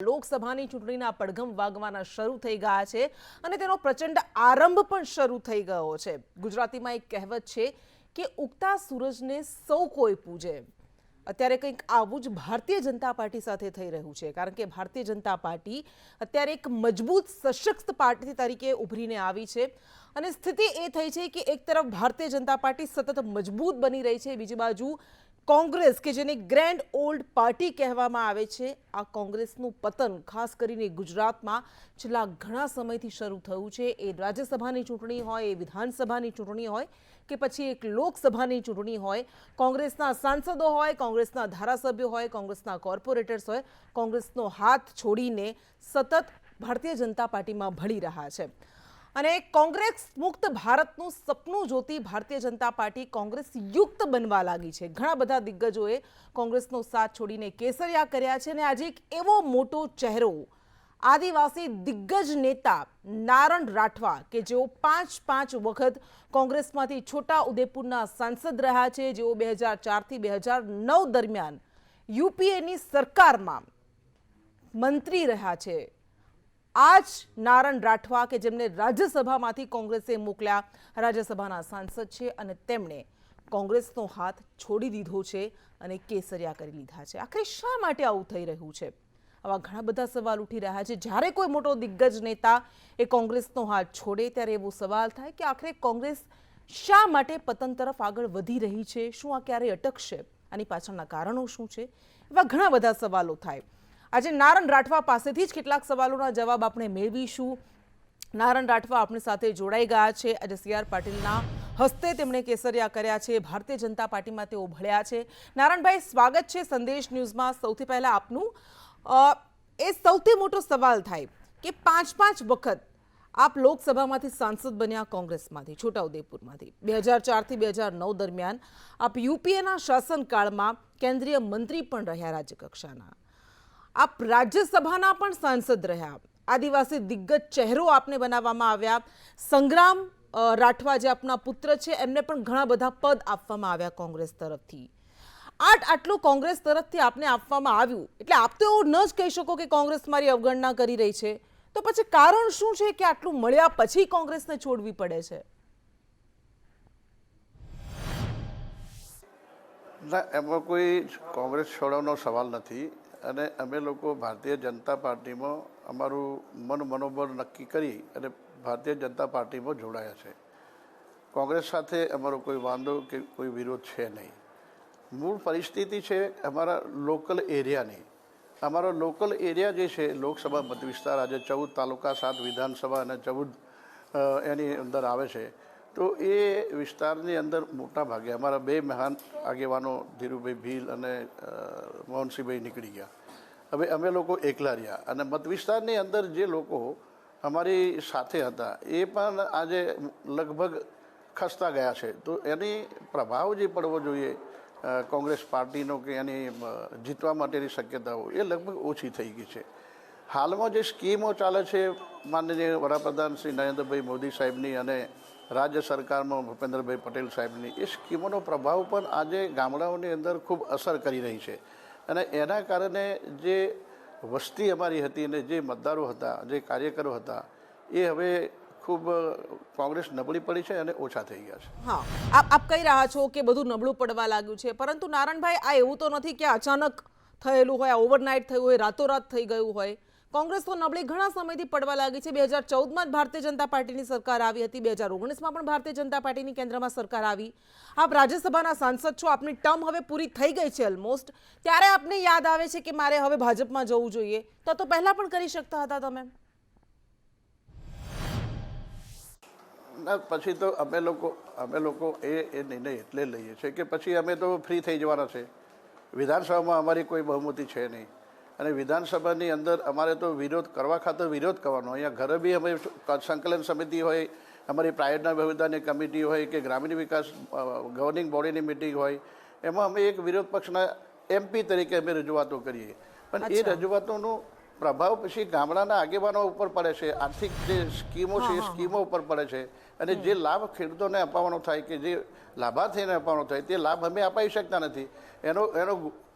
લોકસભાની ચૂંટણીના પડઘમ વાગવાના શરૂ થઈ ગયા છે અને તેનો પ્રચંડ આરંભ પણ શરૂ થઈ ગયો છે। ગુજરાતીમાં એક કહેવત છે કે ઉગતા સૂરજને સૌ કોઈ પૂજે। અત્યારે કંઈક આવું જ ભારતીય જનતા પાર્ટી સાથે થઈ રહ્યું છે, કારણ કે ભારતીય જનતા પાર્ટી અત્યારે એક મજબૂત સશક્ત પાર્ટી તરીકે ઉભરીને આવી છે અને સ્થિતિ એ થઈ છે કે એક તરફ ભારતીય જનતા પાર્ટી સતત મજબૂત બની રહી છે, બીજી બાજુ કોંગ્રેસ કે જેને ગ્રેન્ડ ઓલ્ડ પાર્ટી કહેવામાં આવે છે, આ કોંગ્રેસનું પતન ખાસ કરીને ગુજરાતમાં છેલ્લા ઘણા સમયથી શરૂ થયું છે। એ રાજ્યસભાની ચૂંટણી હોય, એ વિધાનસભાની ચૂંટણી હોય કે પછી એક લોકસભાની ચૂંટણી હોય, કોંગ્રેસના સાંસદો હોય, કોંગ્રેસના ધારાસભ્યો હોય, કોંગ્રેસના કોર્પોરેટર્સ હોય, કોંગ્રેસનો હાથ છોડીને સતત ભારતીય જનતા પાર્ટીમાં ભળી રહ્યા છે અને કોંગ્રેસ મુક્ત ભારતનું સપનું જોતી ભારતીય જનતા પાર્ટી કોંગ્રેસ યુક્ત બનવા લાગી છે। ઘણા બધા દિગ્ગજોએ કોંગ્રેસનો સાથ છોડીને કેસરિયા કર્યા છે અને આજે એક એવો મોટો ચહેરો, આદિવાસી દિગ્ગજ નેતા નારણ રાઠવા કે જેઓ પાંચ વખત કોંગ્રેસમાંથી છોટા ઉદેપુરના સાંસદ રહ્યા છે, જેઓ 2004થી 2009 દરમિયાન યુપીએની સરકારમાં મંત્રી રહ્યા છે। આજ નારણ રાઠવા કે જેમને રાજ્યસભામાંથી કોંગ્રેસે મોકલ્યા, રાજ્યસભાના સાંસદ છે અને તેમણે કોંગ્રેસનો હાથ છોડી દીધો છે અને કેસરિયા કરી લીધા છે। આખરે શા માટે આવું થઈ રહ્યું છે? આવા ઘણા બધા સવાલ ઉઠી રહ્યા છે। જ્યારે કોઈ મોટો દિગ્ગજ નેતા એ કોંગ્રેસનો હાથ છોડે ત્યારે એવો સવાલ થાય કે આખરે કોંગ્રેસ શા માટે પતન તરફ આગળ વધી રહી છે? શું આ ક્યારે અટકશે? આની પાછળના કારણો શું છે? એવા ઘણા બધા સવાલો થાય। આજે નારણ રાઠવા પાસેથી જ કેટલાક સવાલોના જવાબ આપણે મેળવીશું। નારણ રાઠવા આપણી સાથે જોડાઈ ગયા છે। આજે સી.આર. પાટીલના હસ્તે તેમણે કેસરિયા કર્યા છે, ભારતીય જનતા પાર્ટીમાં તેઓ ભળ્યા છે। નારણભાઈ, સ્વાગત છે સંદેશ ન્યૂઝમાં। સૌથી પહેલા આપનું એ સૌથી મોટો સવાલ થાય કે પાંચ વખત આપ લોકસભામાંથી સાંસદ બન્યા કોંગ્રેસમાંથી, છોટાઉદેપુરમાંથી। 2004થી 2009 દરમિયાન આપ યુપીએના શાસનકાળમાં કેન્દ્રીય મંત્રી પણ રહ્યા, રાજ્યકક્ષાના। આપ રાજ્યસભાના પણ સાંસદ રહ્યા, આદિવાસી દિગ્ગજ ચહેરો આપને બનાવવામાં આવ્યા। સંગ્રામ રાઠવા જે આપના પુત્ર છે, એમને પણ ઘણા બધા પદ આપવામાં આવ્યા કોંગ્રેસ તરફથી। આટલું કોંગ્રેસ તરફથી આપને આપવામાં આવ્યું એટલે આપ તો એવું ન જ કહી શકો કે કોંગ્રેસ મારી અવગણના કરી રહી છે, તો પછી કારણ શું છે કે આટલું મળ્યા પછી કોંગ્રેસને છોડવી પડે છે? ના, એમાં કોઈ કોંગ્રેસ છોડવાનો સવાલ નથી અને અમે લોકો ભારતીય જનતા પાર્ટીમાં અમારું મનોબળ નક્કી કરી અને ભારતીય જનતા પાર્ટીમાં જોડાયા છે। કોંગ્રેસ સાથે અમારો કોઈ વાંધો કે કોઈ વિરોધ છે નહીં। મૂળ પરિસ્થિતિ છે અમારા લોકલ એરિયાની। અમારો લોકલ એરિયા જે છે, લોકસભા મત વિસ્તાર આજે 14 તાલુકા, 7 વિધાનસભા અને 14 એની અંદર આવે છે। તો એ વિસ્તારની અંદર મોટા ભાગે અમારા બે મહાન આગેવાનો ધીરુભાઈ ભીલ અને મોહનસિંહભાઈ નીકળી ગયા। હવે અમે લોકો એકલા રહ્યા અને મત વિસ્તારની અંદર જે લોકો અમારી સાથે હતા એ પણ આજે લગભગ ખસતા ગયા છે। તો એની પ્રભાવ જે પડવો જોઈએ કોંગ્રેસ પાર્ટીનો કે એની જીતવા માટેની શક્યતાઓ એ લગભગ ઓછી થઈ ગઈ છે। હાલમાં જે સ્કીમો ચાલે છે માનનીય વડાપ્રધાન શ્રી નરેન્દ્રભાઈ મોદી સાહેબની અને રાજ્ય સરકારમાં ભૂપેન્દ્રભાઈ પટેલ સાહેબની એ સ્કીમોનો પ્રભાવ પણ આજે ગામડાઓની અંદર ખૂબ અસર કરી રહી છે અને એના કારણે જે વસ્તી અમારી હતી અને જે મતદારો હતા, જે કાર્યકરો હતા, એ હવે ખૂબ કોંગ્રેસ નબળી પડી છે અને ઓછા થઈ ગયા છે। હા, આપ કહી રહ્યા છો કે બધું નબળું પડવા લાગ્યું છે, પરંતુ નારણભાઈ, આ એવું તો નથી કે અચાનક થયેલું હોય, ઓવરનાઇટ થયું હોય, રાતોરાત થઈ ગયું હોય। કોંગ્રેસ તો નબળી ઘણા સમયથી પડવા લાગી છે। 2014માં જ ભારતીય જનતા પાર્ટીની સરકાર આવી હતી, 2019માં પણ ભારતીય જનતા પાર્ટીની કેન્દ્રમાં સરકાર આવી। આપ રાજ્યસભાના સાંસદ છો, આપની ટર્મ હવે પૂરી થઈ ગઈ છે ઓલમોસ્ટ, ત્યારે આપને યાદ આવે છે કે મારે હવે ભાજપમાં જવું જોઈએ, તો પહેલા પણ કરી શકતા હતા તમે? ના, પછી તો અમે લોકો એ નિર્ણય એટલે લઈએ છીએ કે પછી અમે તો ફ્રી થઈ જવાના છે। વિધાનસભામાં અમારી કોઈ બહુમતી છે નહીં અને વિધાનસભાની અંદર અમારે તો વિરોધ કરવા ખાતર વિરોધ કરવાનો। અહીંયા ઘરે બી અમે સંકલન સમિતિ હોય, અમારી પ્રાઇવેટના વ્યવસ્થાની કમિટી હોય કે ગ્રામીણ વિકાસ ગવર્નિંગ બોડીની મિટિંગ હોય, એમાં અમે એક વિરોધ પક્ષના MP તરીકે અમે રજૂઆતો કરીએ, પણ એ રજૂઆતોનો પ્રભાવ પછી ગામડાના આગેવાનો ઉપર પડે છે। આર્થિક જે સ્કીમો છે એ સ્કીમો ઉપર પડે છે અને જે લાભ ખેડૂતોને આપવાનો થાય કે જે લાભાર્થીને આપવાનો થાય તે લાભ અમે અપાઈ શકતા નથી। એનો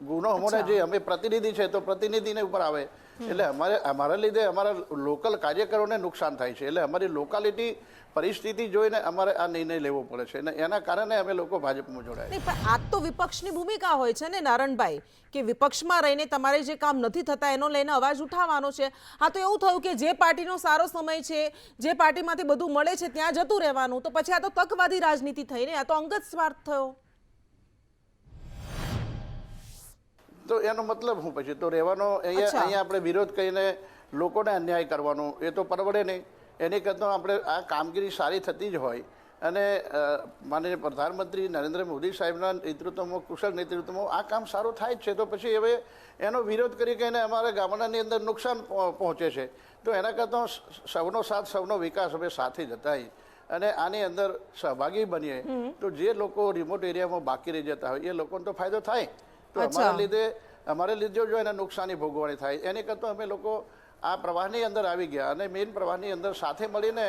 ગુનો અમને જે અમે પ્રતિનિધિ છે તો પ્રતિનિધિને ઉપર આવે એટલે અમારા લીધે અમારા લોકલ કાર્યકરોને નુકસાન થાય છે. એટલે અમારી લોકાલિટી પરિસ્થિતિ જોઈને અમારે આ નિર્ણય લેવો પડે છે અને એના કારણે અમે લોકો ભાજપમાં જોડાયા. નહીં, પણ આ તો વિપક્ષની ભૂમિકા હોય છે ને નારણભાઈ, કે વિપક્ષમાં રહીને તમારે જે કામ નથી થતા એનો લઈને અવાજ ઉઠાવવાનો છે. આ તો એવું થયું કે જે પાર્ટીનો સારો સમય છે, જે પાર્ટીમાંથી બધું મળે છે ત્યાં જતું રહેવાનું. તો પછી આ તો તકવાદી રાજનીતિ થઈ ને, આ તો અંગત સ્વાર્થ થયો. તો એનો મતલબ શું પછી? તો રહેવાનો અહીંયા આપણે વિરોધ કરીને લોકોને અન્યાય કરવાનો એ તો પરવડે નહીં. એની કરતાં આપણે આ કામગીરી સારી થતી જ હોય અને માનનીય પ્રધાનમંત્રી નરેન્દ્ર મોદી સાહેબના નેતૃત્વમાં, કુશળ નેતૃત્વમાં આ કામ સારું થાય જ છે. તો પછી હવે એનો વિરોધ કરી કહીને અમારા ગામડાની અંદર નુકસાન પહોંચે છે. તો એના કરતાં સૌનો સાથ, સૌનો વિકાસ અમે સાથે જતા અને આની અંદર સહભાગી બનીએ તો જે લોકો રિમોટ એરિયામાં બાકી રહી જતા હોય એ લોકોને તો ફાયદો થાય. તો અમારે લીધે જો એને નુકસાની ભોગવવાની થાય એની કરતાં અમે લોકો આ પ્રવાહની અંદર આવી ગયા અને મેઇન પ્રવાહની અંદર સાથે મળીને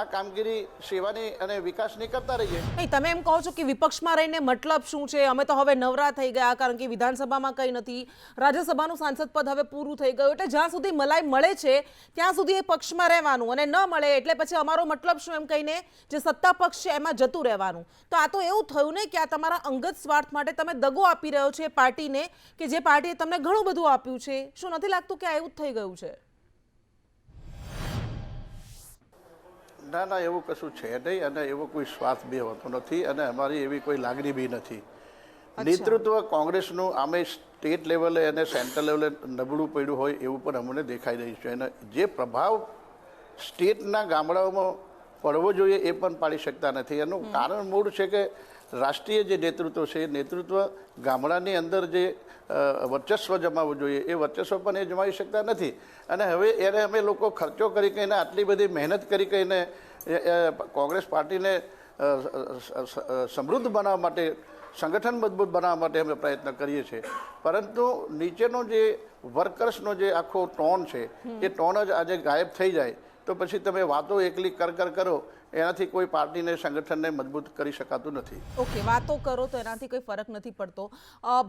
આ કામગીરી સેવાની અને વિકાસની કરતા રહીએ. નહીં, તમે એમ કહો છો કે વિપક્ષમાં રહીને મતલબ શું છે? અમે તો હવે નવરા થઈ ગયા કારણ કે વિધાનસભામાં કંઈ નથી, રાજ્યસભાનું સાંસદ પદ હવે પૂરું થઈ ગયું, એટલે જ્યાં સુધી મલાઈ મળે છે ત્યાં સુધી એ પક્ષમાં રહેવાનું અને ન મળે એટલે પછી અમારો મતલબ શું એમ કહીને જે સત્તા પક્ષ છે એમાં જતું રહેવાનું. તો આ તો એવું થયું ને કે આ તમારા અંગત સ્વાર્થ માટે તમે દગો આપી રહ્યો છો એ પાર્ટીને કે જે પાર્ટીએ તમને ઘણું બધું આપ્યું છે. શું નથી લાગતું કે આ એવું જ થઈ ગયું છે? ના ના, એવું કશું છે નહીં અને એવો કોઈ સ્વાર્થ બી હોતો નથી અને અમારી એવી કોઈ લાગણી બી નથી. નેતૃત્વ કોંગ્રેસનું આમે સ્ટેટ લેવલે અને સેન્ટ્રલ લેવલે નબળું પડ્યું હોય એવું પણ અમને દેખાઈ રહ્યું છે. અને જે પ્રભાવ સ્ટેટના ગામડાઓમાં પડવો જોઈએ એ પણ પાડી શકતા નથી. એનું કારણ મૂળ છે કે રાષ્ટ્રીય જે નેતૃત્વ છે એ નેતૃત્વ ગામડાની અંદર જે વર્ચસ્વ જમાવવું જોઈએ એ વર્ચસ્વ પણ એ જમાવી શકતા નથી. અને હવે એને અમે લોકો ખર્ચો કરી કહીને, આટલી બધી મહેનત કરી કહીને કોંગ્રેસ પાર્ટીને સમૃદ્ધ બનાવવા માટે, સંગઠન મજબૂત બનાવવા માટે અમે પ્રયત્ન કરીએ છીએ. પરંતુ નીચેનો જે વર્કર્સનો જે આખો ટોન છે એ ટોન જ આજે ગાયબ થઈ જાય તો પછી તમે વાતો એકલી કર કરો એનાથી કોઈ પાર્ટીને, સંગઠનને મજબૂત કરી શકાતું નથી. ઓકે, વાતો કરો તો એનાથી કોઈ ફરક નથી પડતો.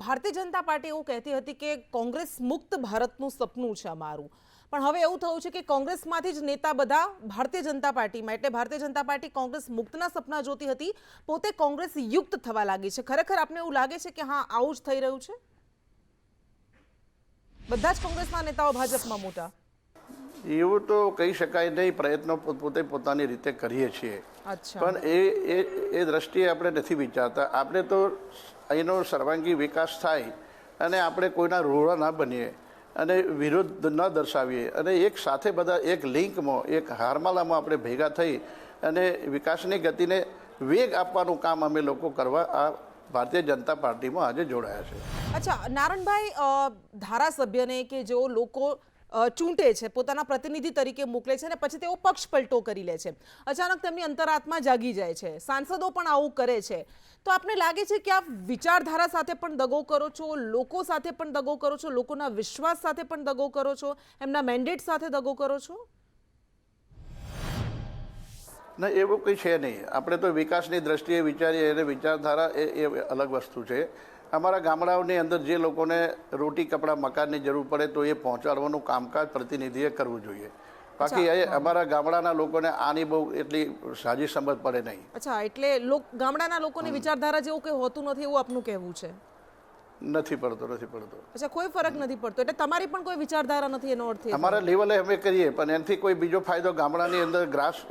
ભારતીય જનતા પાર્ટી એવું કહેતી હતી કે કોંગ્રેસ મુક્ત ભારતનું સપનું છે અમારું, પણ હવે એવું થયું છે કે કોંગ્રેસમાંથી જ નેતા બધા ભારતીય જનતા પાર્ટીમાં, એટલે ભારતીય જનતા પાર્ટી કોંગ્રેસ મુક્તના સપના જોતી હતી, પોતે કોંગ્રેસ યુક્ત થવા લાગી છે. ખરેખર આપને એવું લાગે છે કે હા આવું જ થઈ રહ્યું છે? બધા જ કોંગ્રેસના નેતાઓ ભાજપમાં મોટા? એવું તો કહી શકાય નહીં. પ્રયત્નો પોતે પોતાની રીતે કરીએ છીએ, પણ એ દ્રષ્ટિએ આપણે નથી વિચારતા. આપણે તો અહીંનો સર્વાંગી વિકાસ થાય અને આપણે કોઈના રોડા ના બનીએ અને વિરોધ ન દર્શાવીએ અને એક સાથે બધા એક લિંકમાં, એક હારમાલામાં આપણે ભેગા થઈ અને વિકાસની ગતિને વેગ આપવાનું કામ અમે લોકો કરવા આ ભારતીય જનતા પાર્ટીમાં આજે જોડાયા છે. અચ્છા નારણભાઈ, ધારાસભ્યને કે જેઓ લોકો ચૂંટે છે, પોતાના પ્રતિનિધિ તરીકે મોકલે છે અને પછી તેઓ પક્ષ પલટો કરી લે છે, અચાનક તેમની અંતરાત્મા જાગી જાય છે, સાંસદો પણ આવું કરે છે, તો આપને લાગે છે કે આપ વિચારધારા સાથે પણ દગો કરો છો, લોકો સાથે પણ દગો કરો છો, લોકોના વિશ્વાસ સાથે પણ દગો કરો છો, એમના મેન્ડેટ સાથે દગો કરો છો? ના, એવું કંઈ છે નહીં. આપણે તો વિકાસની દ્રષ્ટિએ વિચારીએ અને વિચારધારા એ અલગ વસ્તુ છે. અમારા ગામડાઓની અંદર જે લોકોને રોટી, કપડાં, મકાનની જરૂર પડે તો એ પહોંચાડવાનું કામકાજ પ્રતિનિધિએ કરવું જોઈએ. બાકી એ અમારા ગામડાના લોકોને આની બહુ એટલી સાજી સમજ પડે નહીં. અચ્છા, એટલે ગામડાના લોકોની વિચારધારા જેવું કંઈ હોતું નથી એવું આપનું કહેવું છે? નથી પડતો. અચ્છા, કોઈ ફરક નથી પડતો, એટલે તમારી પણ કોઈ વિચારધારા નથી એનો અર્થ? અમારા લેવલે અમે કરીએ પણ એનાથી કોઈ બીજો ફાયદો ગામડાની અંદર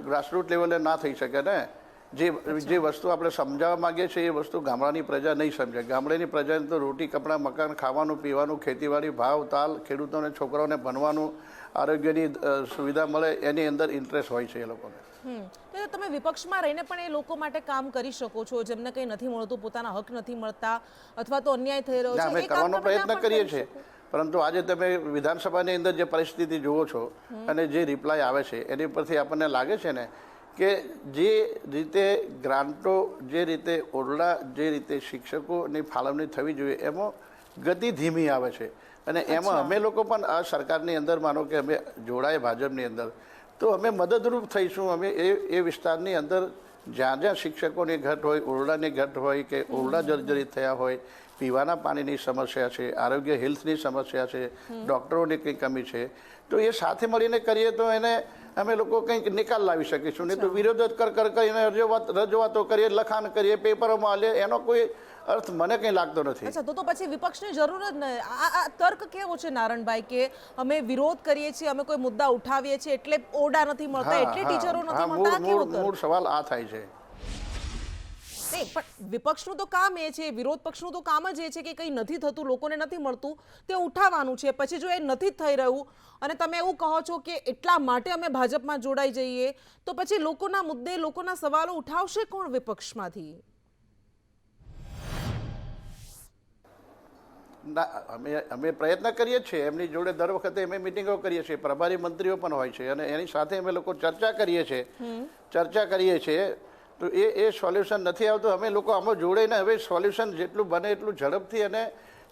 ગ્રાસરૂટ લેવલે ના થઈ શકે ને. જે વસ્તુ આપણે સમજાવવા માંગીએ છીએ એ વસ્તુ ગામડાની પ્રજા નહીં સમજે. ગામડાની પ્રજાને તો રોટી, કપડાં, મકાન, ખાવાનું, પીવાનું, ખેતીવાડી, ભાવ તાલ, ખેડૂતોને, છોકરાઓને ભણવાનું, આરોગ્યની સુવિધા મળે એની અંદર ઇન્ટરેસ્ટ હોય છે એ લોકોને. તો તમે વિપક્ષમાં રહીને પણ એ લોકો માટે કામ કરી શકો છો જેમને કંઈ નથી મળતું, પોતાના હક નથી મળતા અથવા તો અન્યાય થઈ રહ્યો છે? અમે કરવાનો પ્રયત્ન કરીએ છીએ, પરંતુ આજે તમે વિધાનસભાની અંદર જે પરિસ્થિતિ જુઓ છો અને જે રિપ્લાય આવે છે એની પરથી આપણને લાગે છે ને કે જે રીતે ગ્રાન્ટો, જે રીતે ઓરડા, જે રીતે શિક્ષકોની ફાળવણી થવી જોઈએ એમાં ગતિ ધીમી આવે છે. અને એમાં અમે લોકો પણ આ સરકારની અંદર માનો કે અમે જોડાય ભાજપની અંદર તો અમે મદદરૂપ થઈશું. અમે એ વિસ્તારની અંદર જ્યાં જ્યાં શિક્ષકોની ઘટ હોય, ઓરડાની ઘટ હોય કે ઓરડા જર્જરિત થયા હોય પીવાના પાણીની સમસ્યા છે, આરોગ્ય હેલ્થની સમસ્યા છે, ડૉક્ટરોની કંઈ કમી છે, તો એ સાથે મળીને કરીએ તો એને અમે લોકો કંઈક નિકાલ લાવી શકીશું. નહીં તો વિરોધ જ કરીને રજૂઆતો કરીએ, લખાણ કરીએ, પેપરોમાં આલીએ, એનો કોઈ અર્થ મને કંઈ લાગતો નથી. અચ્છા, તો પછી વિપક્ષની જરૂર જ નહીં. આ તર્ક કેવો છે નારણભાઈ કે અમે વિરોધ કરીએ છીએ, અમે કોઈ મુદ્દા ઉઠાવીએ છીએ એટલે ઓરડા નથી મળતા, એટલે ટીચરો નથી મળતા? આ કેવો તર્ક? મૂળ સવાલ આ થાય છે. નહીં, પણ વિપક્ષનું તો કામ એ છે, વિરોધ પક્ષનું તો કામ જ એ છે કે કંઈ નથી થતું, લોકોને નથી મળતું, તે ઉઠાવવાનું છે. પછી જો એ નથી થઈ રહ્યું અને તમે એવું કહો છો કે એટલા માટે અમે ભાજપમાં જોડાઈ જઈએ, તો પછી લોકોના મુદ્દે, લોકોના સવાલો ઉઠાવશે કોણ વિપક્ષમાંથી? અમે પ્રયત્ન કરીએ છીએ, એમની જોડે દર વખતે અમે મિટિંગો કરીએ છીએ, પ્રભારી મંત્રીઓ પણ હોય છે અને એની સાથે અમે લોકો ચર્ચા કરીએ છીએ. તો એ સોલ્યુશન નથી આવતું. અમે લોકો આમાં જોડાઈને હવે સોલ્યુશન જેટલું બને એટલું ઝડપથી અને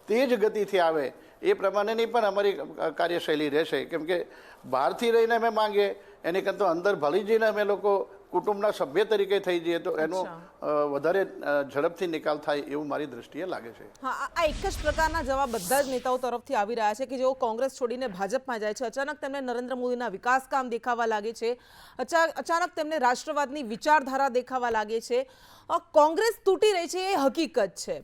તેજ ગતિથી આવે એ પ્રમાણેની પણ અમારી કાર્યશૈલી રહેશે. કેમ કે બહારથી રહીને અમે માંગીએ એની કરતાં તો અંદર ભળી જઈને અમે લોકો કુટુંબના સભ્ય તરીકે થઈ જઈએ તો એનો વધારે ઝડપથી નિકાલ થાય એવું મારી દ્રષ્ટિએ લાગે છે. હા, આ એક જ પ્રકારના જવાબ બધા જ નેતાઓ તરફથી આવી રહ્યા છે કે જેઓ કોંગ્રેસ છોડીને ભાજપમાં જાય છે, અચાનક તેમને નરેન્દ્ર મોદીના વિકાસ કામ દેખાવા લાગે છે, અચાનક તેમને રાષ્ટ્રવાદની વિચારધારા દેખાવા લાગે છે. કોંગ્રેસ તૂટી રહી છે એ હકીકત છે.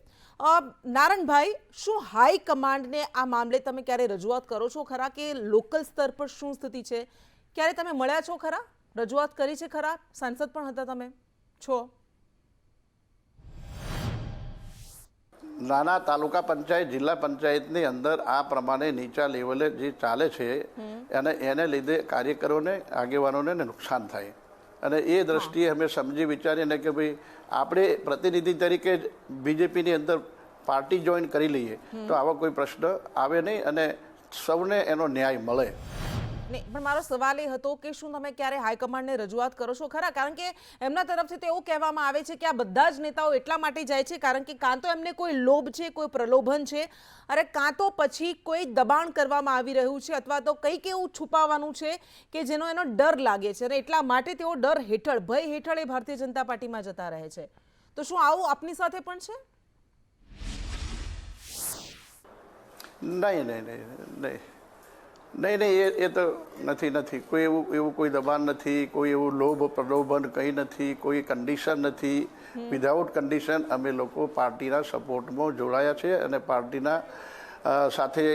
નારણભાઈ, શું હાઈકમાન્ડને આ મામલે તમે ક્યારે રજૂઆત કરો છો ખરા કે લોકલ સ્તર પર શું સ્થિતિ છે? ક્યારે તમે મળ્યા છો ખરા, રજૂઆત કરી છે ખરા? સાંસદ પણ હતા તમે છો. નાના તાલુકા પંચાયત, જિલ્લા પંચાયતની અંદર આ પ્રમાણે નીચા લેવલે જે ચાલે છે અને એને લીધે કાર્યકરોને, આગેવાનોને નુકસાન થાય અને એ દ્રષ્ટિએ અમે સમજી વિચારીને કે ભાઈ આપણે પ્રતિનિધિ તરીકે બીજેપીની અંદર પાર્ટી જોઈન કરી લઈએ તો આવો કોઈ પ્રશ્ન આવે નહીં અને સૌને એનો ન્યાય મળે. નહીં, પણ મારો સવાલ એ હતો કે શું તમે ક્યારે હાઈકમાન્ડને રજૂઆત કરો છો ખરા? કારણ કે એમના તરફથી તો એવું કહેવામાં આવે છે કે આ બધા જ નેતાઓ એટલા માટે જાય છે કારણ કે કાં તો એમને કોઈ લોભ છે, કોઈ પ્રલોભન છે, અરે કાં તો પછી કોઈ દબાણ કરવામાં આવી રહ્યું છે અથવા તો કંઈક એવું છુપાવવાનું છે કે જેનો એનો ડર લાગે છે અને એટલા માટે તેઓ ડર હેઠળ, ભય હેઠળ એ ભારતીય જનતા પાર્ટીમાં જતા રહે છે. તો શું આવું આપની સાથે પણ છે? નહીં, એ તો નથી. કોઈ એવું કોઈ દબાણ નથી, કોઈ એવું લોભ પ્રલોભન કંઈ નથી, કોઈ કન્ડિશન નથી. વિધાઉટ કન્ડિશન અમે લોકો પાર્ટીના સપોર્ટમાં જોડાયા છે અને પાર્ટીના સાથે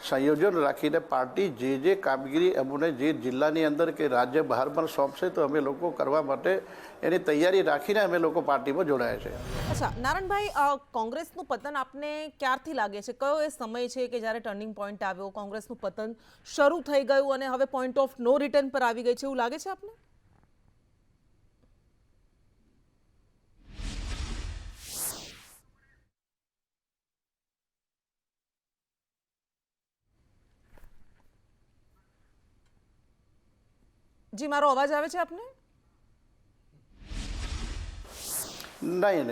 સંયોજન રાખીને પાર્ટી જે કામગીરી અમને જે જિલ્લાની અંદર કે રાજ્ય બહાર પણ સોંપશે તો અમે લોકો કરવા માટે એની તૈયારી રાખીને અમે લોકો પાર્ટીમાં જોડાયા છે. અચ્છા નારણભાઈ, કોંગ્રેસનું પતન આપને ક્યારથી લાગે છે? કયો એ સમય છે કે જ્યારે ટર્નિંગ પોઈન્ટ આવ્યો, કોંગ્રેસનું પતન શરૂ થઈ ગયું અને હવે પોઈન્ટ ઓફ નો રિટર્ન પર આવી ગઈ છે એવું લાગે છે આપને? જી, મારો અવાજ આવે છે આપને? નહીં,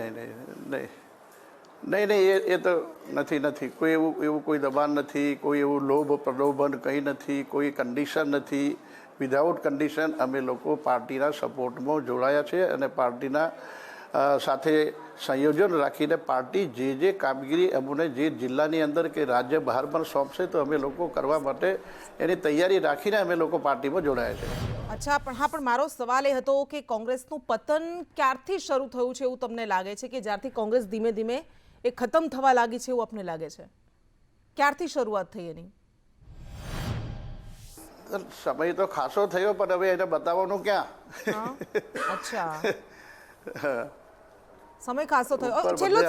એ તો નથી. કોઈ એવું કોઈ દબાણ નથી, કોઈ એવું લોભ પ્રલોભન કંઈ નથી, કોઈ કન્ડિશન નથી. વિધાઉટ કન્ડિશન અમે લોકો પાર્ટીના સપોર્ટમાં જોડાયા છે અને પાર્ટીના સાથે સંયોજન રાખીને પાર્ટી જે કામગીરી અમને જે જિલ્લાની અંદર કે રાજ્ય બહાર પણ સોંપશે તો અમે લોકો કરવા માટે એની તૈયારી રાખીને અમે લોકો પાર્ટીમાં જોડાયા છે. અચ્છા, પણ મારો સવાલ એ હતો કે કોંગ્રેસનું પતન ક્યારથી શરૂ થયું છે એવું તમને લાગે છે? કે જ્યારથી કોંગ્રેસ ધીમે ધીમે એ ખતમ થવા લાગી છે એવું આપને લાગે છે? ક્યારથી શરૂઆત થઈ એની? સમય તો ખાસો થયો પણ હવે એને બતાવવાનું ક્યાં? અચ્છા, સમય ખાસો થયો. છેલ્લો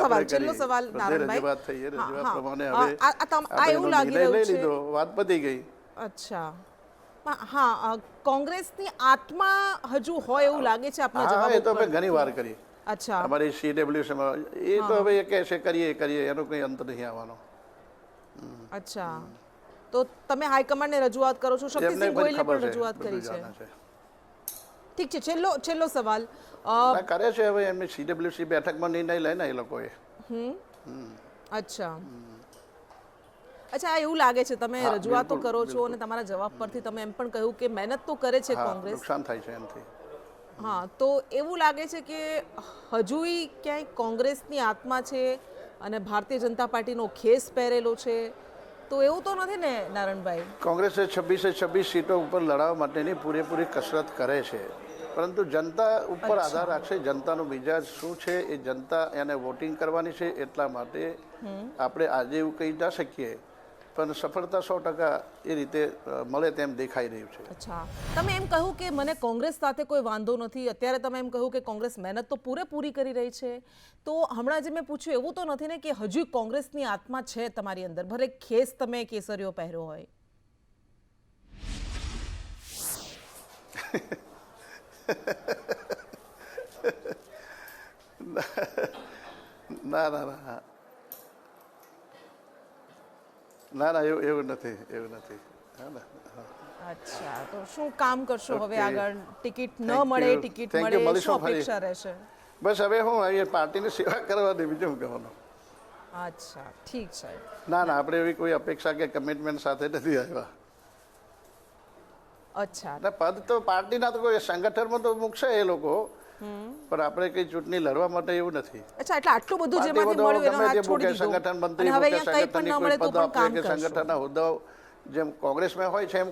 સવાલ નારણભાઈ, આ એવું લાગી રહ્યું છે વાત પતી ગઈ. અચ્છા, હા, કોંગ્રેસની આત્મા હજુ હોય એવું લાગે છે આપના જવાબ? એ તો મેં ઘણી વાર કરી. અચ્છા, અમારી CWCમાં એ તો હવે એ કહેશે કરીએ એનો કોઈ અંત નહીં આવવાનો. અચ્છા, તો તમે હાઈકમાન્ડને રજૂઆત કરો છો? શક્તિસિંહ ગોયલે પણ રજૂઆત કરી છે. ઠીક છે, છેલ્લો સવાલ કરે છે હવે એમની CWC બેઠકમાં નિર્ણય લે ને એ લોકોએ. અચ્છા, એવું લાગે છે તમે રજૂઆતો કરો છો અને તમારા જવાબ પરથી તમે એમ પણ કહ્યું કે મહેનત તો કરે છે કોંગ્રેસ, નુકસાન થાય છે એમથી. હા, તો એવું લાગે છે કે હજુય ક્યાંય કોંગ્રેસની આત્મા છે અને ભારતીય જનતા પાર્ટીનો ખેસ પહેરેલો છે, તો એવું તો નથી ને નારણભાઈ? કોંગ્રેસે 26 સીટો ઉપર લડવા માટેની પૂરેપૂરી કસરત કરે છે, પરંતુ જનતા ઉપર આધાર રાખશે. જનતાનો મિજાજ શું છે એ જનતા એને વોટિંગ કરવાની છે. એટલા માટે આપણે આજે એવું કહી ના શકીએ, પણ સફળતા 100% એ રીતે મળે તેમ દેખાઈ રહ્યું છે. અચ્છા, તમે એમ કહ્યું કે મને કોંગ્રેસ સાથે કોઈ વાંધો નથી. અત્યારે તમે એમ કહ્યું કે કોંગ્રેસ મહેનત તો પૂરેપૂરી કરી રહી છે. તો હમણાં જે મેં પૂછ્યું એવું તો નથી ને કે હજુ કોંગ્રેસની આત્મા છે તમારી અંદર, ભલે ખેસ તમે કેસરીઓ પહેર્યો હોય? ના ના ના ના ના એવું નથી, એવું નથી. હા ને. અચ્છા, તો શું કામ કરશો હવે Okay. આગળ? ટિકિટ ન Thank મળે, you. Ticket Thank you. મળે, મળીશું શું ફરી. અપેક્ષા રહેશે? બસ હવે હું અહીંયા પાર્ટીની સેવા કરવાની, બીજું શું કહેવાનું. અચ્છા, ઠીક છે. ના ના, આપણે એવી કોઈ અપેક્ષા કે કમિટમેન્ટ સાથે નથી આવ્યા. અચ્છા, ના, પદ તો પાર્ટીના તો કોઈ સંગઠનમાં તો મૂકશે એ લોકો, પણ આપણે કઈ ચૂંટણી લડવા માટે એવું નથી. અચ્છા, એટલે આટલું બધું જેમાંથી પાર્ટીમાં તો મળ્યું એનો ગમે હાથ તે છોડી મૂકે, દીધો. સંગઠન અને મંત્રી હવે મૂકે, અહીંયા કંઈ પણ સંગઠનની ન મળે કોઈ તો પદ પણ કામ આપે કે કરશો. સંગઠનના હોદ્દાઓ જેમ કોંગ્રેસમાં હોય છે એમ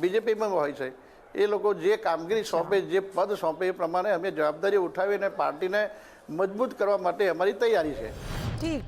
બીજેપીમાં હોય છે. એ લોકો જે કામગીરી સોંપે, જે પદ સોંપે એ પ્રમાણે અમે જવાબદારી ઉઠાવીને પાર્ટીને મજબૂત કરવા માટે અમારી તૈયારી છે. ઠીક.